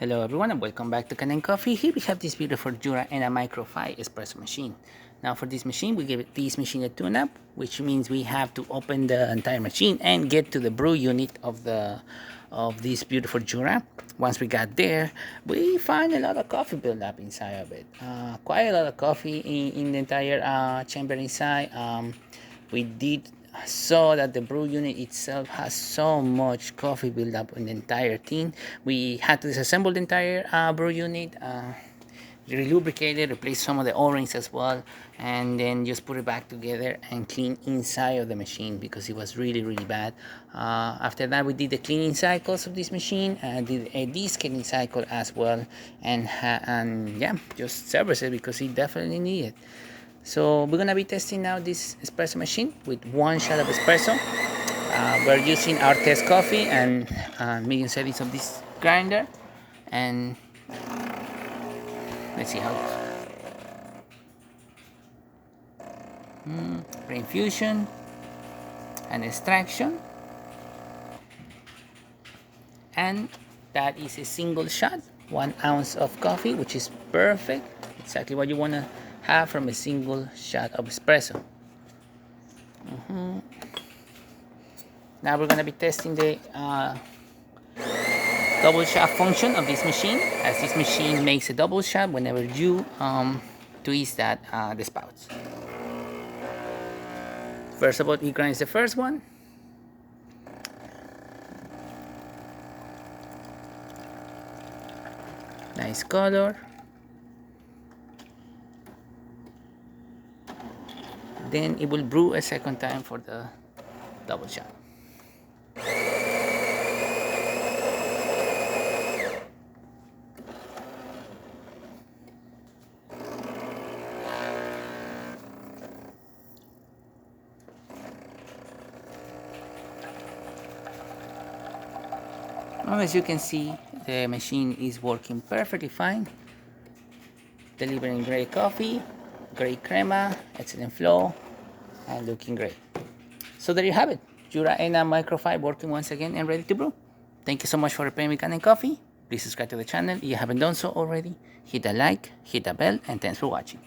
Hello everyone and welcome back to Kanen Coffee. Here we have this beautiful Jura and a Micro 5 espresso machine. Now for this machine, we give this machine a tune-up, which means we have to open the entire machine and get to the brew unit of this beautiful Jura. Once we got there, we find a lot of coffee built up inside of it. Quite a lot of coffee in the entire chamber inside. We did saw that the brew unit itself has so much coffee built up in the entire thing. We had to disassemble the entire brew unit, relubricate it, replace some of the O-rings as well, and then just put it back together and clean inside of the machine because it was really bad. After that, we did the cleaning cycles of this machine, did a descaling cycle as well, and yeah, just service it because it definitely needed. So we're gonna be testing now this espresso machine with 1 shot of espresso. We're using our test coffee and medium settings of this grinder, and let's see how it goes. Pre-infusion and extraction, and that is a single shot, 1 ounce of coffee, which is perfect, exactly what you want to have from a single shot of espresso. Now we're going to be testing the double shot function of this machine, as this machine makes a double shot whenever you twist that the spouts. First of all, he grinds the first one. Nice color. Then it will brew a second time for the double shot. Now, as you can see, the machine is working perfectly fine, delivering great coffee, great crema, excellent flow, and looking great. So there you have it, Jura and a Micro 5 working once again and ready to brew. Thank you so much for replaying with Kanen Coffee. Please subscribe to the channel if you haven't done so already. Hit the like, hit the bell, and thanks for watching.